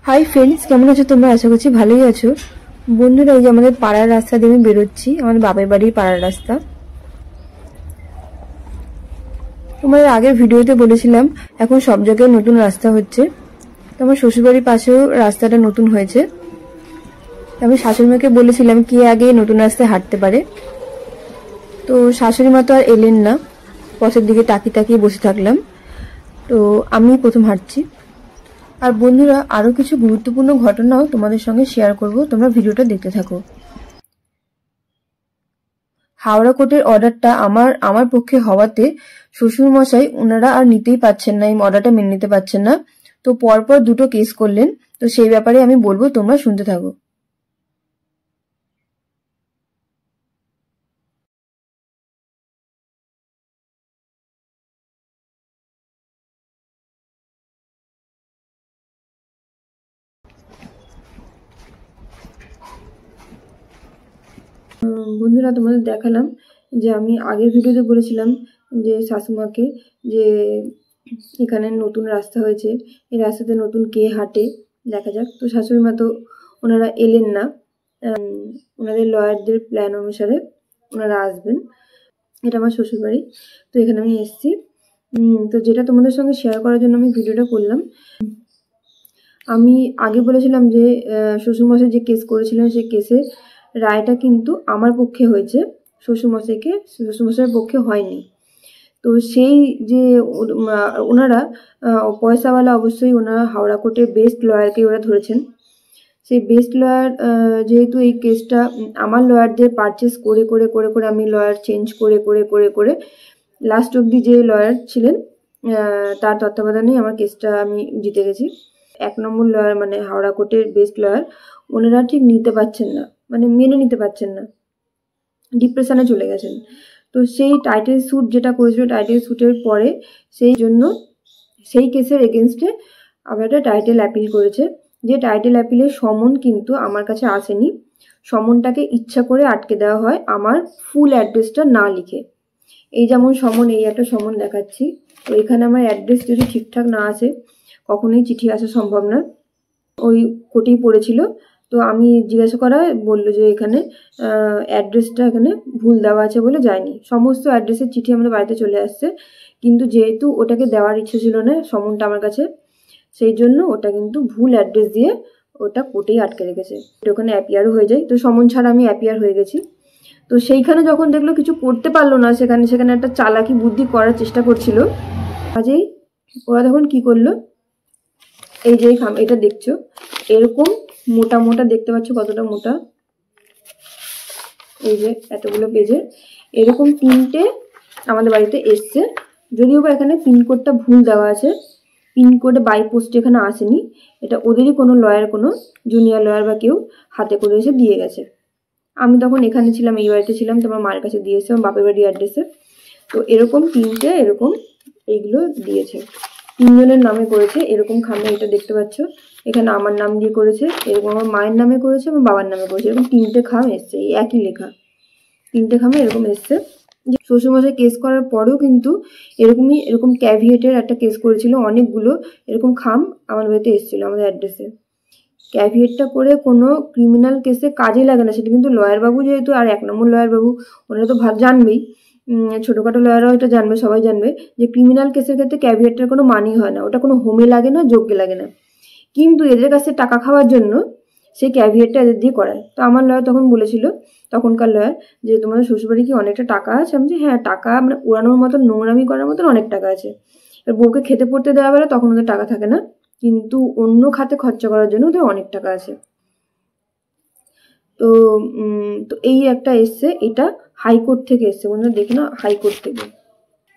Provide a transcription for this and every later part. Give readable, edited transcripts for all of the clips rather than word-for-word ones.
Hi friends, কেমন আছো তোমরা? আশা করছি ভালোই আছো। বন্ধুরা, এই যে আমাদের পাড়ার রাস্তা দিয়ে আমি বেরোচ্ছি, আমাদের বাপের বাড়ির পাড়ার রাস্তা। তোমাদের আগের ভিডিওতে বলেছিলাম এখন সব জায়গায় নতুন রাস্তা হচ্ছে। তো আমার শ্বশুরবাড়ির পাশেও রাস্তাটা নতুন হয়েছে। আমি শাশুড়ি মাকে বলেছিলাম কে আগে নতুন রাস্তায় হাঁটতে পারে। তো শাশুড়ি মা তো আর এলেন না, পথের দিকে তাকিয়ে তাকিয়ে বসে থাকলাম। তো আমি প্রথম হাঁটছি। আর বন্ধুরা, আরো কিছু গুরুত্বপূর্ণ ঘটনাও তোমাদের সঙ্গে শেয়ার করব, তোমরা ভিডিওটা দেখতে থাকো। হাওড়া কোর্টের অর্ডারটা আমার পক্ষে হওয়াতে শ্বশুর মশাই ওনারা আর নিতেই পারছেন না, এই অর্ডারটা মেনে নিতে পারছেন না। তো পরপর দুটো কেস করলেন। তো সেই ব্যাপারে আমি বলবো, তোমরা শুনতে থাকো। বন্ধুরা, তোমাদের দেখালাম যে আমি আগের ভিডিওতে বলেছিলাম যে শাশুমাকে যে এখানে নতুন রাস্তা হয়েছে, এই রাস্তাতে নতুন কে হাঁটে, দেখা যাক। তো শাশুড়ি মা তো ওনারা এলেন না, ওনাদের লয়ারদের প্ল্যান অনুসারে ওনারা আসবেন। এটা আমার শ্বশুরবাড়ি। তো এখানে আমি এসেছি। তো যেটা তোমাদের সঙ্গে শেয়ার করার জন্য আমি ভিডিওটা করলাম। আমি আগে বলেছিলাম যে শ্বশুরমশাই যে কেস করেছিলেন সেই কেসে রায়টা কিন্তু আমার পক্ষে হয়েছে, শ্বশুরমশাইয়ের পক্ষে হয়নি। তো সেই যে ওনারা পয়সাওয়ালা, অবশ্যই ওনারা হাওড়া কোর্টের বেস্ট লয়ারকে ওরা ধরেছেন। সেই বেস্ট লয়ার, যেহেতু এই কেসটা আমার লয়ারদের পারচেস করে করে করে করে আমি লয়ার চেঞ্জ করে করে করে করে লাস্ট অবধি যে লয়ার ছিলেন তার তত্ত্বাবধানে আমার কেসটা আমি জিতে গেছি। 1 নম্বর লয়ার মানে হাওড়া কোর্টের বেস্ট লয়ার, ওনারা ঠিক নিতে পারছেন না, মানে মেনে নিতে পারছেন না, ডিপ্রেশনে চলে গেছেন। তো সেই টাইটেল স্যুট যেটা করেছিল, টাইটেল স্যুটের পরে সেই জন্য সেই কেসের এগেনস্টে আবার একটা টাইটেল অ্যাপিল করেছে। যে টাইটেল অ্যাপিলের সমন কিন্তু আমার কাছে আসেনি। সমনটাকে ইচ্ছা করে আটকে দেওয়া হয় আমার ফুল অ্যাড্রেসটা না লিখে। এই যেমন সমন, এই একটা সমন দেখাচ্ছি। তো এখানে আমার অ্যাড্রেস যদি ঠিকঠাক না আসে, কখনোই চিঠি আসা সম্ভব না। ওই কোর্টেই পড়েছিল। তো আমি জিজ্ঞাসা করায় বললো যে এখানে অ্যাড্রেসটা এখানে ভুল দেওয়া আছে বলে যায়নি। সমস্ত অ্যাড্রেসের চিঠি আমাদের বাড়িতে চলে আসছে, কিন্তু যেহেতু ওটাকে দেওয়ার ইচ্ছে ছিল না সমনটা আমার কাছে, সেই জন্য ওটা কিন্তু ভুল অ্যাড্রেস দিয়ে ওটা কোর্টেই আটকে রেখেছে। ওখানে অ্যাপিয়ারও হয়ে যায়। তো সমন ছাড়া আমি অ্যাপিয়ার হয়ে গেছি। তো সেইখানে যখন দেখলো কিছু করতে পারলো না, সেখানে একটা চালাকি বুদ্ধি করার চেষ্টা করছিল। কাজেই ওরা তখন কি করলো, এই যে এটা দেখছো, এরকম মোটা মোটা দেখতে পাচ্ছ কতটা মোটা, এই যে এতগুলো পেজে এরকম 3টে আমাদের বাড়িতে এসছে। যদিও বা এখানে পিনকোডটা ভুল দেওয়া আছে, পিনকোডে বাই পোস্ট এখানে আসেনি, এটা ওদেরই কোনো লয়ার, কোনো জুনিয়র লয়ার বা কেউ হাতে করে এসে দিয়ে গেছে। আমি তখন এখানে ছিলাম, এই বাড়িতে ছিলাম, তোমার মায়ের কাছে দিয়েছে, আমার বাপের বাড়ির অ্যাড্রেসে। তো এরকম 3টে এরকম এইগুলো দিয়েছে, 3 জনের নামে করেছে। এরকম খামে এটা দেখতে পাচ্ছ, এখানে আমার নাম দিয়ে করেছে, এরকম আমার মায়ের নামে করেছে, আমার বাবার নামে করেছে। এরকম 3টে খাম এসছে, এই একই লেখা 3টে খামে এরকম এসছে। শ্বশুরমশাই কেস করার পরেও কিন্তু এরকম ক্যাভিয়েটের একটা কেস করেছিল, অনেকগুলো এরকম খাম আমার বাড়িতে এসেছিল আমাদের অ্যাড্রেসে। ক্যাভিয়েটটা করে কোনো ক্রিমিনাল কেসে কাজে লাগে না, সেটা কিন্তু লয়ার বাবু যেহেতু, আর 1 নম্বর লয়ার বাবু ওনারা তো জানবেই, ছোটোখাটো লয়াররাও এটা জানবে, সবাই জানবে যে ক্রিমিনাল কেসের ক্ষেত্রে ক্যাভিয়েটটার কোনো মানই হয় না, ওটা কোনো হোমে লাগে না, যোগ্যে লাগে না। কিন্তু এদের কাছে টাকা খাওয়ার জন্য সেই ক্যাভিয়েটটা এদের দিয়ে করায়। তো আমার লয়ার তখন বলেছিল, তখনকার লয়ার, যে তোমাদের শ্বশুরবাড়ি কি অনেকটা টাকা আছে? আমি যে হ্যাঁ, টাকা মানে উড়ানোর মতন, নোংরামি করার মতন অনেক টাকা আছে। এবার বউকে খেতে পড়তে দেওয়া বেলা তখন ওদের টাকা থাকে না, কিন্তু অন্য খাতে খরচা করার জন্য ওদের অনেক টাকা আছে। তো এই একটা এসছে, এটা হাইকোর্ট থেকে এসছে। বন্ধুরা দেখে না, হাইকোর্ট থেকে,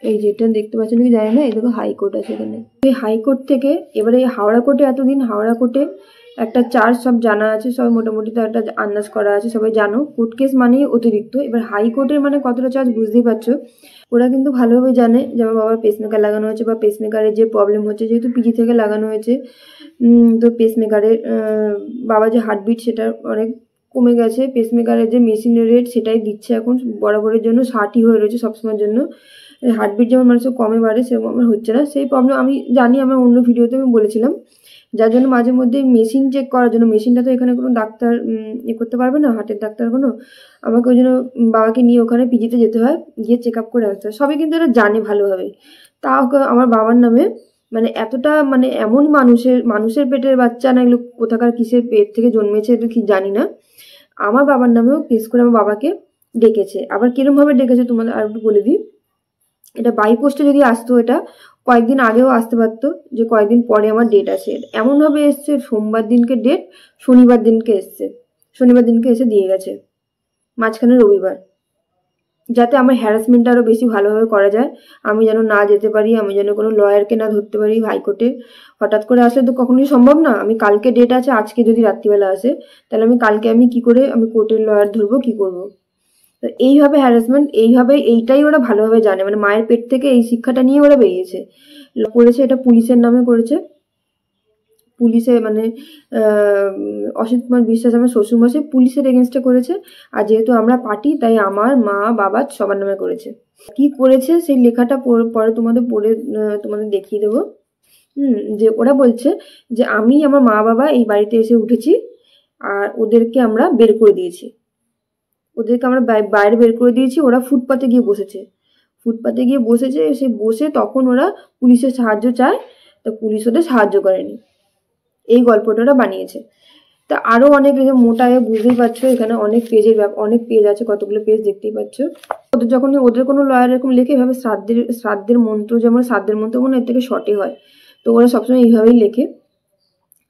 এই যেটা দেখতে পাচ্ছেন কি জানি না, এই দেখো হাইকোর্ট আছে এখানে। এই হাইকোর্ট থেকে এবারে এই হাওড়া কোর্টে, এতদিন হাওড়া কোর্টে একটা চার্জ সব জানা আছে, সবাই মোটামুটি তো একটা আন্দাজ করা আছে, সবাই জানো কোর্ট কেস মানেই অতিরিক্ত। এবার হাইকোর্টের মানে কতটা চার্জ বুঝতেই পারছো। ওরা কিন্তু ভালোভাবে জানে যে আমার বাবার পেসমেকার লাগানো হয়েছে, বা পেসমেকারের যে প্রবলেম হচ্ছে, যেহেতু পিজি থেকে লাগানো হয়েছে, তো পেসমেকারের বাবা যে হার্টবিট সেটা অনেক কমে গেছে, পেসমেকারের যে মেশিনের রেট সেটাই দিচ্ছে এখন বরাবরের জন্য 60ই হয়ে রয়েছে সবসময়ের জন্য। হার্টবিট যেমন মানুষের কমে বাড়ে সেরকম আমার হচ্ছে না। সেই প্রবলেম আমি জানি, আমার অন্য ভিডিওতে আমি বলেছিলাম, যার জন্য মাঝে মধ্যে মেশিন চেক করার জন্য, মেশিনটা তো এখানে কোনো ডাক্তার করতে পারবে না, হার্টের ডাক্তার কোনো, আমাকে ওই জন্য বাবাকে নিয়ে ওখানে পিজিতে যেতে হয়, গিয়ে চেক আপ করে আসতে হয়। সবই কিন্তু এটা জানে ভালোভাবে। তাও আমার বাবার নামে মানে এতটা মানে এমন মানুষের পেটের বাচ্চা না, এগুলো কোথাকার কিসের পেট থেকে জন্মেছে এটা কি জানি না, আমার বাবার নামেও কেস করে আমার বাবাকে ডেকেছে। আবার কিরমভাবে ডেকেছে তোমাদের আর একটু বলে দিই। এটা বাই পোস্টে যদি আসতো, এটা কয়েকদিন আগেও আসতে পারতো, যে কয়েকদিন পরে আমার ডেট আছে, এমনভাবে এসছে সোমবার দিনকে ডেট, শনিবার দিনকে এসে দিয়ে গেছে, মাঝখানে রবিবার, যাতে আমার হ্যারাসমেন্টটা আরও বেশি ভালোভাবে করা যায়, আমি যেন না যেতে পারি, আমি যেন কোনো লয়ারকে না ধরতে পারি হাইকোর্টে। হঠাৎ করে আসলে তো কখনোই সম্ভব না। আমি কালকে ডেট আছে, আজকে যদি রাত্রিবেলা আসে, তাহলে আমি কালকে আমি কি করে আমি কোর্টের লয়ার ধরবো, কি করব? তো এইভাবে হ্যারাসমেন্ট, এইটাই ওরা ভালোভাবে জানে, মানে মায়ের পেট থেকে এই শিক্ষাটা নিয়ে ওরা বেরিয়েছে, করেছে। এটা পুলিশের নামে করেছে, পুলিশে মানে অসিত কুমার বিশ্বাস আমার শ্বশুরমশাই পুলিশের এগেনস্টে করেছে। আর যেহেতু আমরা পার্টি, তাই আমার মা বাবা সবার নামে করেছে। কি করেছে সেই লেখাটা পরে তোমাদের দেখিয়ে দেবো। যে ওরা বলছে যে আমি আমার মা বাবা এই বাড়িতে এসে উঠেছি, আর ওদেরকে আমরা বের করে দিয়েছি, বাইরে বের করে দিয়েছি। ওরা ফুটপাতে গিয়ে বসেছে, সে বসে তখন ওরা পুলিশের সাহায্য চায়, তো পুলিশ ওদের সাহায্য করেনি। এই গল্পটা ওরা বানিয়েছে। তা আরও অনেক মোটায় বুঝতেই পারছো, এখানে অনেক পেজ আছে, কতগুলো পেজ দেখতেই পাচ্ছ। ওদের কোনো লয়ার এরকম লেখে এভাবে শ্রাদ্ধের মন্ত্র, যেমন শ্রাদ্ধের মন্ত্র মনে এর থেকে শর্টে হয়, তো ওরা সবসময় এইভাবেই লেখে।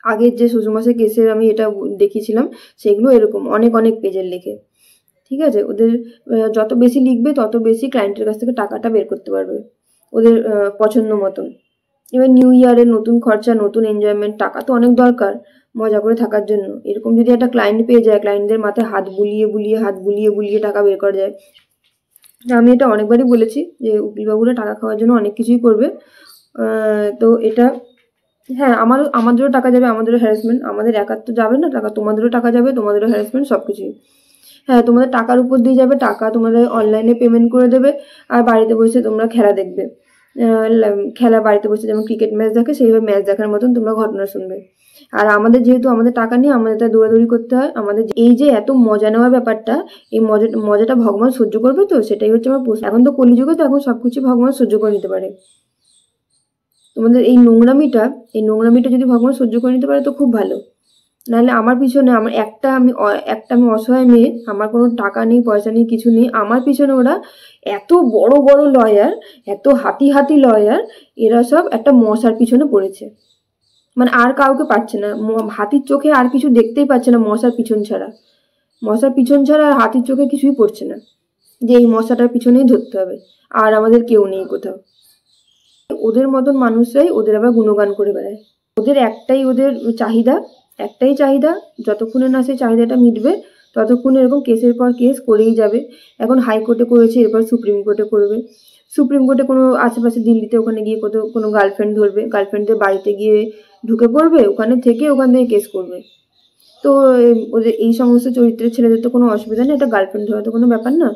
আগের যে শ্বশুরমশাই কেসের আমি এটা দেখিয়েছিলাম, সেগুলো এরকম অনেক পেজের লেখে। ঠিক আছে, ওদের যত বেশি লিখবে তত বেশি ক্লায়েন্টের কাছ থেকে টাকাটা বের করতে পারবে ওদের পছন্দ মতন। এবার নিউ ইয়ারের নতুন খরচা, নতুন এনজয়মেন্ট, টাকা তো অনেক দরকার মজা করে থাকার জন্য। এরকম যদি একটা ক্লায়েন্ট পেয়ে যায়, ক্লায়েন্টদের মাথায় হাত বুলিয়ে টাকা বের করা যায়। আমি এটা অনেকবারই বলেছি যে উকিলবাবুরা টাকা খাওয়ার জন্য অনেক কিছুই করবে। তো এটা হ্যাঁ, আমাদেরও টাকা যাবে, আমাদেরও হ্যারাসমেন্ট, আমাদের একার তো যাবে না টাকা, তোমাদেরও টাকা যাবে, তোমাদেরও হ্যারাসমেন্ট, সব কিছুই। হ্যাঁ, তোমাদের টাকার উপর দিয়ে যাবে, টাকা তোমাদের অনলাইনে পেমেন্ট করে দেবে, আর বাড়িতে বসে তোমরা খেলা দেখবে। বাড়িতে বসে যেমন ক্রিকেট ম্যাচ দেখে সেইভাবে ম্যাচ দেখার মতন তোমরা ঘটনা শুনবে। আর যেহেতু আমাদের টাকা নিয়ে আমাদের তাই দৌড়াদৌড়ি করতে হয়। আমাদের এই যে এত মজা নেওয়ার ব্যাপারটা, এই মজাটা ভগবান সহ্য করবে তো, সেটাই হচ্ছে আমার প্রশ্ন। এখন তো কলিযুগে, তো এখন সবকিছু ভগবান সহ্য করে নিতে পারে। তোমাদের এই নোংরামিটা যদি ভগবান সহ্য করে নিতে পারে তো খুব ভালো। নাহলে আমার পিছনে আমি অসহায় মেয়ে, আমার কোনো টাকা নেই, পয়সা নেই, কিছু নেই, আমার পিছনে ওরা এত বড় বড় লয়ার, এত হাতি লয়ার, এরা সব একটা মশার পিছনে পড়েছে। মানে আর কাউকে পাচ্ছে না, হাতির চোখে আর কিছু দেখতেই পাচ্ছে না মশার পিছন ছাড়া আর হাতির চোখে কিছুই পড়ছে না, যে এই মশাটার পিছনেই ধরতে হবে, আর আমাদের কেউ নেই কোথাও। ওদের মতন মানুষরাই ওদের আবার গুণগান করে বেড়ায়। ওদের একটাই চাহিদা, যতক্ষণে না সেই চাহিদাটা মিটবে ততক্ষণ এরকম কেসের পর কেস করেই যাবে। এখন হাইকোর্টে করেছে, এরপর সুপ্রিম কোর্টে করবে। সুপ্রিম কোর্টে কোনো আশেপাশে দিল্লিতে ওখানে গিয়ে কোনো গার্লফ্রেন্ড ধরবে, গার্লফ্রেন্ডদের বাড়িতে গিয়ে ঢুকে পড়বে, ওখান থেকে কেস করবে। তো ওদের এই সমস্ত চরিত্রের ছেলেদের তো কোনো অসুবিধা নেই, এটা গার্লফ্রেন্ড ধরা তো কোনো ব্যাপার না।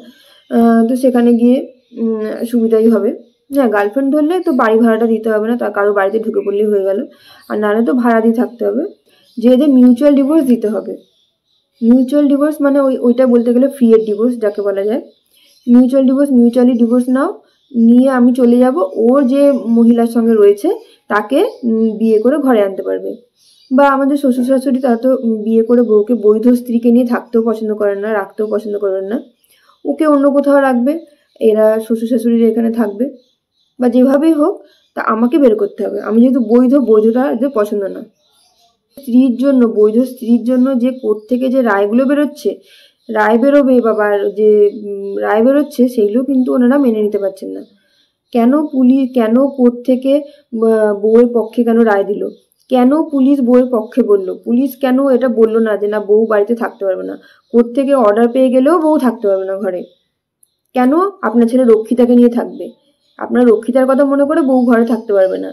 তো সেখানে গিয়ে সুবিধাই হবে। হ্যাঁ, গার্লফ্রেন্ড ধরলে তো বাড়ি ভাড়াটা দিতে হবে না, তার কারো বাড়িতে ঢুকে পড়লেই হয়ে গেল, আর নাহলে তো ভাড়া দিয়ে থাকতে হবে। যে এদের মিউচুয়াল ডিভোর্স দিতে হবে। মিউচুয়াল ডিভোর্স মানে ওইটা বলতে গেলে ফ্রি ডিভোর্স যাকে বলা যায়। মিউচুয়ালি ডিভোর্স নিয়ে আমি চলে যাব, ওর যে মহিলার সঙ্গে রয়েছে তাকে বিয়ে করে ঘরে আনতে পারবে। বা আমাদের শ্বশুর শাশুড়ি, তারা তো বিয়ে করে বউকে, বৈধ স্ত্রীকে নিয়ে থাকতেও পছন্দ করেন না, রাখতেও পছন্দ করেন না, ওকে অন্য কোথাও রাখবে, এরা শ্বশুর শাশুড়ির এখানে থাকবে, বা যেভাবেই হোক, তা আমাকে বের করতে হবে। আমি যেহেতু বৈধটা এদের পছন্দ না। বৈধ স্ত্রীর জন্য যে কোর্ট থেকে যে রায়গুলো বেরোচ্ছে, রায় বেরোচ্ছে সেইগুলো কিন্তু ওনারা মেনে নিতে পারছেন না। কেন কোর্ট থেকে বউয়ের পক্ষে কেন রায় দিল, কেন পুলিশ বউয়ের পক্ষে বলল, পুলিশ কেন এটা বললো না যে না বউ বাড়িতে থাকতে পারবে না, কোর্ট থেকে অর্ডার পেয়ে গেলেও বউ থাকতে পারবে না ঘরে, কেন আপনার ছেলে রক্ষিতাকে নিয়ে থাকবে, আপনার রক্ষিতার কথা মনে করে বউ ঘরে থাকতে পারবে না,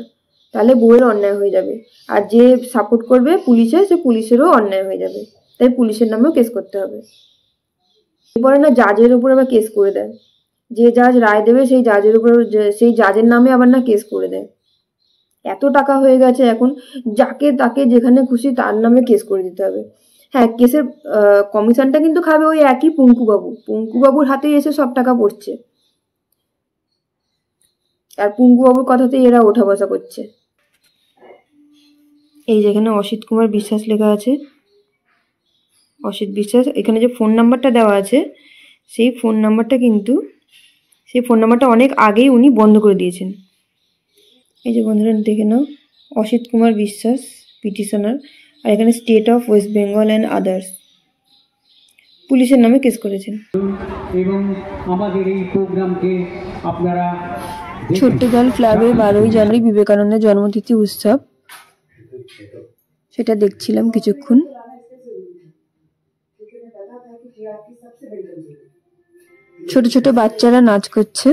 তাহলে বউয়ের অন্যায় হয়ে যাবে। আর যে সাপোর্ট করবে পুলিশে, সে পুলিশেরও অন্যায় হয়ে যাবে, তাই পুলিশের নামেও কেস করতে হবে। এরপরে না জাজের উপর আবার কেস করে দেয়, যে জাজ রায় দেবে সেই জাজের উপর সেই জাজের নামে আবার না কেস করে দেয়। এত টাকা হয়ে গেছে এখন, যাকে তাকে যেখানে খুশি তার নামে কেস করে দিতে হবে। হ্যাঁ, কেসের কমিশনটা কিন্তু খাবে ওই একই পুঙ্কুবাবুর হাতেই এসে সব টাকা পড়ছে, আর পুঙ্কুবাবুর কথাতেই এরা ওঠা বসা করছে। এই যেখানে অসিত কুমার বিশ্বাস লেখা আছে, অসিত বিশ্বাস, এখানে যে ফোন নাম্বারটা দেওয়া আছে সেই ফোন নাম্বারটা অনেক আগেই উনি বন্ধ করে দিয়েছেন। এই যে বন্ধুরা দেখে নাও, অসিত কুমার বিশ্বাস পিটিশনার, আর এখানে state of West Bengal and others পুলিশের নামে কেস করেছেন। এবং আমাদের এই প্রোগ্রামকে আপনারা ছোট্টজাল ক্লাবে 12ই জানুয়ারি বিবেকানন্দের জন্মতিথি উৎসব, সেটা দেখছিলাম কিছুক্ষণ। ছোট ছোট বাচ্চারা নাচ করছে।